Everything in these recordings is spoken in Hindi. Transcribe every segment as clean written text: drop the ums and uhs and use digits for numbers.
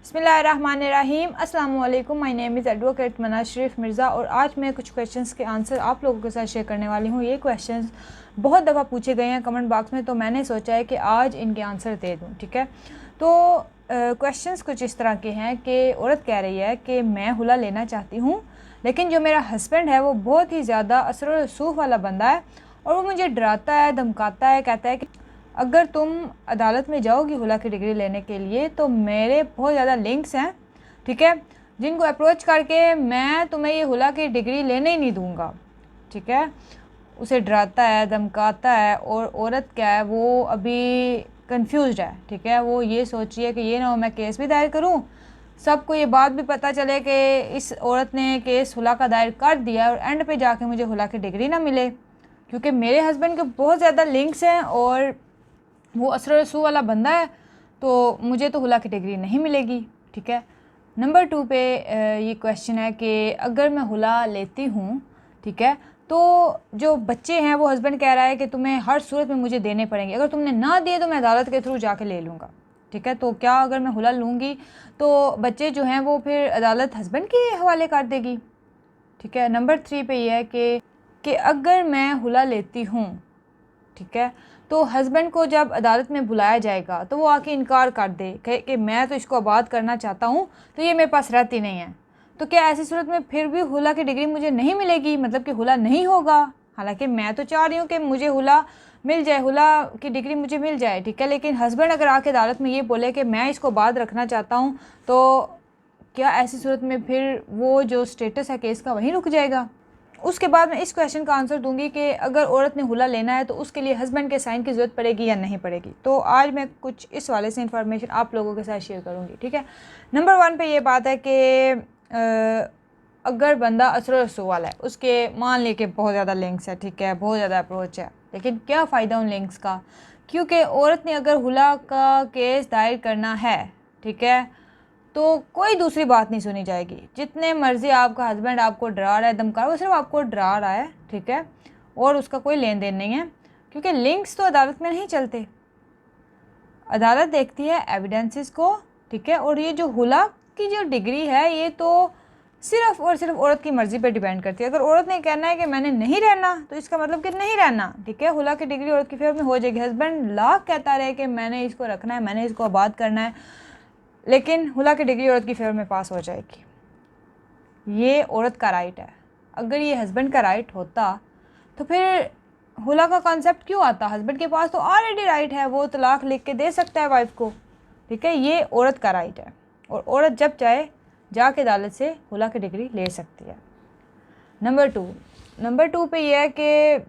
बिस्मिल्लाहिर्रहमानिर्रहीम। अस्सलाम वालेकुम। माय नेम इज़ एडवोकेट मनाज शरीफ मिर्ज़ा और आज मैं कुछ क्वेश्चंस के आंसर आप लोगों के साथ शेयर करने वाली हूँ। ये क्वेश्चंस बहुत दफ़ा पूछे गए हैं कमेंट बॉक्स में, तो मैंने सोचा है कि आज इनके आंसर दे दूँ। ठीक है, तो क्वेश्चंस कुछ इस तरह के हैं कि औरत कह रही है कि मैं हुला लेना चाहती हूँ, लेकिन जो मेरा हस्बैंड है वो बहुत ही ज़्यादा असर और रसूख वाला बंदा है और वो मुझे डराता है, धमकाता है, कहता है कि अगर तुम अदालत में जाओगी हुला की डिग्री लेने के लिए तो मेरे बहुत ज़्यादा लिंक्स हैं, ठीक है, जिनको अप्रोच करके मैं तुम्हें ये हुला की डिग्री लेने ही नहीं दूंगा। ठीक है, उसे डराता है, धमकाता है और औरत क्या है, वो अभी कंफ्यूज्ड है। ठीक है, वो ये सोच रही है कि ये ना हो मैं केस भी दायर करूं, सबको ये बात भी पता चले कि इस औरत ने केस हुला का दायर कर दिया और एंड पे जाके मुझे हुला की डिग्री ना मिले, क्योंकि मेरे हस्बैंड के बहुत ज़्यादा लिंक्स हैं और वो असर रसूख वाला बंदा है, तो मुझे तो हुला की डिग्री नहीं मिलेगी। ठीक है, नंबर 2 पे ये क्वेश्चन है कि अगर मैं हुला लेती हूँ, ठीक है, तो जो बच्चे हैं वो हस्बैंड कह रहा है कि तुम्हें हर सूरत में मुझे देने पड़ेंगे, अगर तुमने ना दिए तो मैं अदालत के थ्रू जाके ले लूँगा। ठीक है, तो क्या अगर मैं हुला लूँगी तो बच्चे जो हैं वो फिर अदालत हस्बैंड के हवाले कर देगी। ठीक है, नंबर 3 पे ये है कि अगर मैं हुला लेती हूँ, ठीक है, तो हस्बैंड को जब अदालत में बुलाया जाएगा तो वो आके इनकार कर दे कि मैं तो इसको आबाद करना चाहता हूँ, तो ये मेरे पास रहती नहीं है, तो क्या ऐसी सूरत में फिर भी हुला की डिग्री मुझे नहीं मिलेगी, मतलब कि हुला नहीं होगा। हालांकि मैं तो चाह रही हूँ कि मुझे हुला मिल जाए, हुला की डिग्री मुझे मिल जाए। ठीक है, लेकिन हस्बैंड अगर आके अदालत में ये बोले कि मैं इसको आबाद रखना चाहता हूँ, तो क्या ऐसी सूरत में फिर वो जो स्टेटस है केस का वहीं रुक जाएगा। उसके बाद मैं इस क्वेश्चन का आंसर दूंगी कि अगर औरत ने हुला लेना है तो उसके लिए हस्बैंड के साइन की ज़रूरत पड़ेगी या नहीं पड़ेगी। तो आज मैं कुछ इस वाले से इन्फॉर्मेशन आप लोगों के साथ शेयर करूंगी। ठीक है, नंबर 1 पे ये बात है कि अगर बंदा असर रसूख वाला है, उसके मान ले के बहुत ज़्यादा लिंक्स है, ठीक है, बहुत ज़्यादा अप्रोच है, लेकिन क्या फ़ायदा उन लिंक्स का, क्योंकि औरत ने अगर हुला का केस दायर करना है, ठीक है, तो कोई दूसरी बात नहीं सुनी जाएगी। जितने मर्जी आपका हस्बैंड आपको डरा रहा है, धमका रहा है, वो सिर्फ आपको डरा रहा है। ठीक है, और उसका कोई लेन देन नहीं है, क्योंकि लिंक्स तो अदालत में नहीं चलते। अदालत देखती है एविडेंसेस को। ठीक है, और ये जो हुला की जो डिग्री है ये तो सिर्फ और सिर्फ औरत की मर्ज़ी पे डिपेंड करती है। अगर औरत ने कहना है कि मैंने नहीं रहना, तो इसका मतलब कि नहीं रहना। ठीक है, हुला की डिग्री औरत की फेवर में हो जाएगी। हस्बैंड लाख कहता रहे कि मैंने इसको रखना है, मैंने इसको आबाद करना है, लेकिन हुला की डिग्री औरत की फेवर में पास हो जाएगी। ये औरत का राइट है। अगर ये हस्बैंड का राइट होता तो फिर हुला का कॉन्सेप्ट क्यों आता। हस्बैंड के पास तो ऑलरेडी राइट है, वो तलाक लिख के दे सकता है वाइफ को। ठीक है, ये औरत का राइट है और औरत जब चाहे जाके अदालत से हुला की डिग्री ले सकती है। नंबर टू पे यह है कि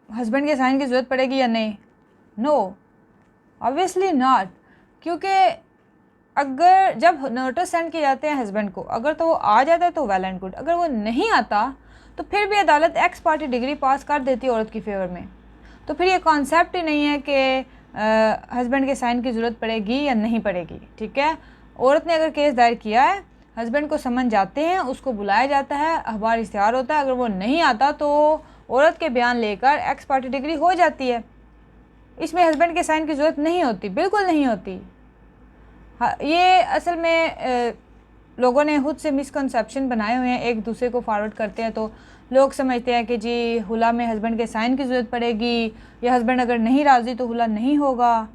हस्बैंड के साइन की ज़रूरत पड़ेगी या नहीं। नो, ऑब्वियसली नॉट, क्योंकि अगर जब नोटिस सेंड किए जाते हैं हस्बैंड को, अगर तो वो आ जाता है तो वेल एंड गुड, अगर वो नहीं आता तो फिर भी अदालत एक्स पार्टी डिग्री पास कर देती है औरत की फेवर में। तो फिर ये कॉन्सेप्ट ही नहीं है कि हस्बैंड के साइन की ज़रूरत पड़ेगी या नहीं पड़ेगी। ठीक है, औरत ने अगर केस दायर किया है, हस्बैंड को समन जाते हैं, उसको बुलाया जाता है, अखबार इश्तिहार होता है, अगर वो नहीं आता तो औरत के बयान लेकर एक्स पार्टी डिग्री हो जाती है। इसमें हस्बैंड के साइन की ज़रूरत नहीं होती, बिल्कुल नहीं होती। हाँ, ये असल में लोगों ने खुद से मिसकंसेप्शन बनाए हुए हैं, एक दूसरे को फॉरवर्ड करते हैं तो लोग समझते हैं कि जी हुला में हस्बैंड के साइन की ज़रूरत पड़ेगी, या हस्बैंड अगर नहीं राज़ी तो हुला नहीं होगा।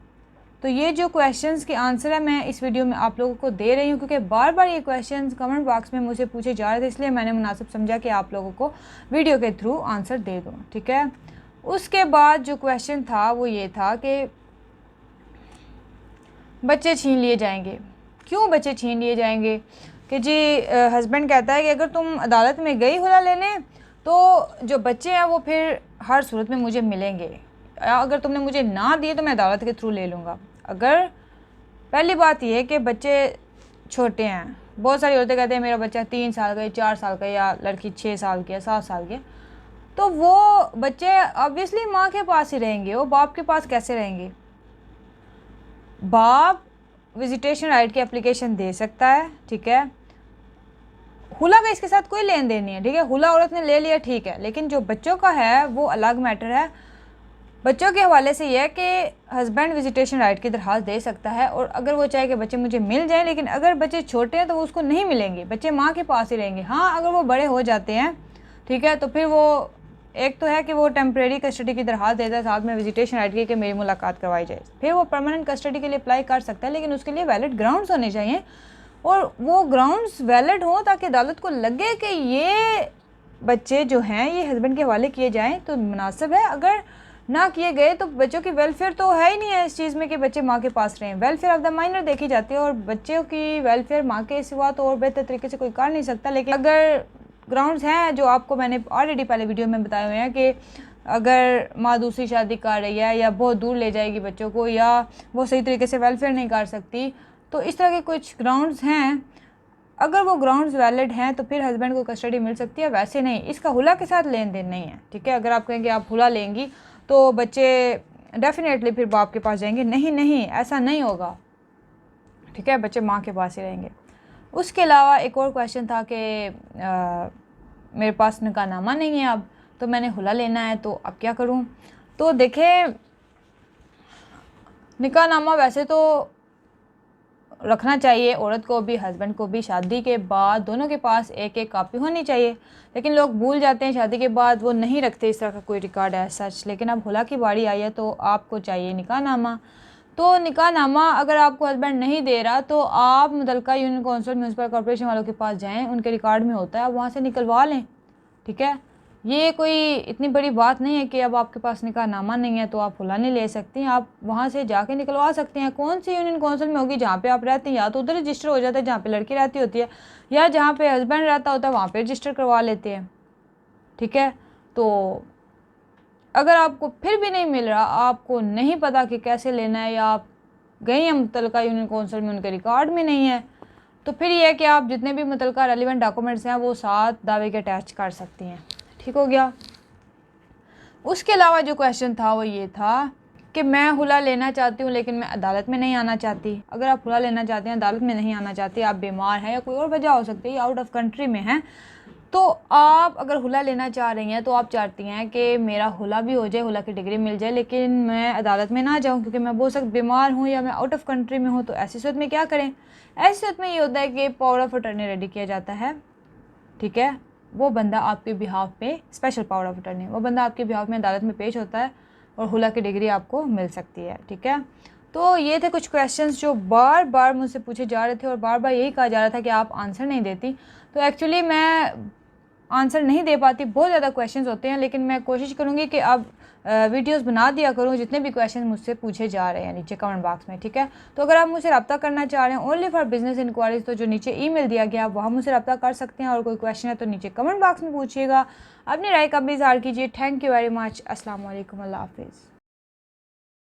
तो ये जो क्वेश्चंस के आंसर है मैं इस वीडियो में आप लोगों को दे रही हूँ, क्योंकि बार बार ये क्वेश्चंस कमेंट बॉक्स में मुझे पूछे जा रहे थे, इसलिए मैंने मुनासिब समझा कि आप लोगों को वीडियो के थ्रू आंसर दे दूँ। ठीक है, उसके बाद जो क्वेश्चन था वो ये था कि बच्चे छीन लिए जाएंगे। क्यों बच्चे छीन लिए जाएंगे? कि जी हस्बैंड कहता है कि अगर तुम अदालत में गई हुला लेने तो जो बच्चे हैं वो फिर हर सूरत में मुझे मिलेंगे, अगर तुमने मुझे ना दिए तो मैं अदालत के थ्रू ले लूँगा। अगर पहली बात ये है कि बच्चे छोटे हैं, बहुत सारी औरतें कहते हैं मेरा बच्चा 3 साल का है, 4 साल का, या लड़की 6 साल की है, 7 साल की है, तो वो बच्चे ऑब्वियसली माँ के पास ही रहेंगे, वो बाप के पास कैसे रहेंगे। बाप विजिटेशन राइट की एप्लीकेशन दे सकता है। ठीक है, हुला का इसके साथ कोई लेन देन नहीं है। ठीक है, हुला औरत ने ले लिया, ठीक है, लेकिन जो बच्चों का है वो अलग मैटर है। बच्चों के हवाले से यह है कि हस्बैंड विजिटेशन राइट की दरख्वास्त दे सकता है, और अगर वो चाहे कि बच्चे मुझे मिल जाएं, लेकिन अगर बच्चे छोटे हैं तो वो उसको नहीं मिलेंगे, बच्चे माँ के पास ही रहेंगे। हाँ, अगर वो बड़े हो जाते हैं, ठीक है, तो फिर वो एक तो है कि वो टेम्प्रेरी कस्टडी की दरख्वास्त देता है साथ में विजिटेशन राइट की कि मेरी मुलाकात करवाई जाए, फिर वो परमानेंट कस्टडी के लिए अप्लाई कर सकता है, लेकिन उसके लिए वैलिड ग्राउंड्स होने चाहिए, और वो ग्राउंड्स वैलिड हों ताकि अदालत को लगे कि ये बच्चे जो हैं ये हस्बैंड के हवाले किए जाएँ तो मुनासिब है। अगर ना किए गए तो बच्चों की वेलफेयर तो है ही नहीं है इस चीज़ में कि बच्चे माँ के पास रहें। वेलफेयर ऑफ द माइनर देखी जाती है, और बच्चों की वेलफेयर माँ के सिवा तो और बेहतर तरीके से कोई कर नहीं सकता। लेकिन अगर ग्राउंड्स हैं जो आपको मैंने ऑलरेडी पहले वीडियो में बताए हुए हैं कि अगर माँ दूसरी शादी कर रही है, या बहुत दूर ले जाएगी बच्चों को, या वो सही तरीके से वेलफेयर नहीं कर सकती, तो इस तरह के कुछ ग्राउंड्स हैं। अगर वो ग्राउंड्स वैलिड हैं तो फिर हस्बैंड को कस्टडी मिल सकती है, वैसे नहीं। इसका हुला के साथ लेन देन नहीं है, ठीक है। अगर आप कहेंगे आप हुला लेंगी तो बच्चे डेफिनेटली फिर बाप के पास जाएंगे, नहीं नहीं, ऐसा नहीं होगा, ठीक है, बच्चे माँ के पास ही रहेंगे। उसके अलावा एक और क्वेश्चन था कि मेरे पास निकाहनामा नहीं है अब, तो मैंने हुला लेना है, तो अब क्या करूँ। तो देखें, निकाहनामा वैसे तो रखना चाहिए औरत को भी हस्बैंड को भी, शादी के बाद दोनों के पास एक एक कापी होनी चाहिए, लेकिन लोग भूल जाते हैं, शादी के बाद वो नहीं रखते इस तरह का कोई रिकॉर्ड है सच। लेकिन अब हुला की बारी आई है तो आपको चाहिए निकाहनामा। तो निकाहनामा अगर आपको हस्बैंड नहीं दे रहा तो आप मुतल्लिका यूनियन कौंसिल म्यूनसिपल कॉर्पोरेशन वालों के पास जाएँ, उनके रिकॉर्ड में होता है, वहाँ से निकलवा लें, ठीक है। ये कोई इतनी बड़ी बात नहीं है कि अब आपके पास निकाहनामा नहीं है तो आप हुला नहीं ले सकती हैं, आप वहाँ से जाके निकलवा सकते हैं। कौन सी यूनियन कौंसिल में होगी जहाँ पे आप रहते हैं, या तो उधर रजिस्टर हो जाता है जहाँ पे लड़की रहती होती है, या जहाँ पे हस्बैंड रहता होता है वहाँ पे रजिस्टर करवा लेते हैं, ठीक है। तो अगर आपको फिर भी नहीं मिल रहा, आपको नहीं पता कि कैसे लेना है, या आप गए हैं मुतल्लिका यूनियन कौंसिल में उनके रिकॉर्ड में नहीं है, तो फिर ये है कि आप जितने भी मुतल्लिका रेलिवेंट डॉक्यूमेंट्स हैं वो साथ दावे के अटैच कर सकती हैं, ठीक हो गया। उसके अलावा जो क्वेश्चन था वो ये था कि मैं हुला लेना चाहती हूँ लेकिन मैं अदालत में नहीं आना चाहती। अगर आप हुला लेना चाहते हैं, अदालत में नहीं आना चाहती, आप बीमार हैं या कोई और वजह हो सकती है, आउट ऑफ कंट्री में हैं, तो आप अगर हुला लेना चाह रही हैं तो आप चाहती हैं कि मेरा हुला भी हो जाए, हुला की डिग्री मिल जाए, लेकिन मैं अदालत में ना जाऊँ क्योंकि मैं बहुत सख्त बीमार हूँ या मैं आउट ऑफ कंट्री में हूँ। तो ऐसी सूरत में क्या करें? ऐसी सूरत में ये होता है कि पावर ऑफ अटर्नी रेडी किया जाता है, ठीक है। वो बंदा आपके बिहाफ पे, स्पेशल पावर ऑफ अटर्नी, वो बंदा आपके बिहाफ में अदालत में पेश होता है और हुला की डिग्री आपको मिल सकती है, ठीक है। तो ये थे कुछ क्वेश्चंस जो बार बार मुझसे पूछे जा रहे थे और बार बार यही कहा जा रहा था कि आप आंसर नहीं देती। तो एक्चुअली मैं आंसर नहीं दे पाती, बहुत ज़्यादा क्वेश्चंस होते हैं, लेकिन मैं कोशिश करूँगी कि अब वीडियोस बना दिया करूँ जितने भी क्वेश्चन मुझसे पूछे जा रहे हैं नीचे कमेंट बॉक्स में, ठीक है। तो अगर आप मुझसे रब्ता करना चाह रहे हैं ओनली फॉर बिजनेस इंक्वायरीज, तो जो नीचे ईमेल दिया गया आप वहाँ मुझसे रब्ता कर सकते हैं, और कोई क्वेश्चन है तो नीचे कमेंट बॉक्स में पूछिएगा, अपनी राय का भी इज़हार कीजिए। Thank you very much. अस्सलाम वालेकुम, अल्लाह हाफिज़।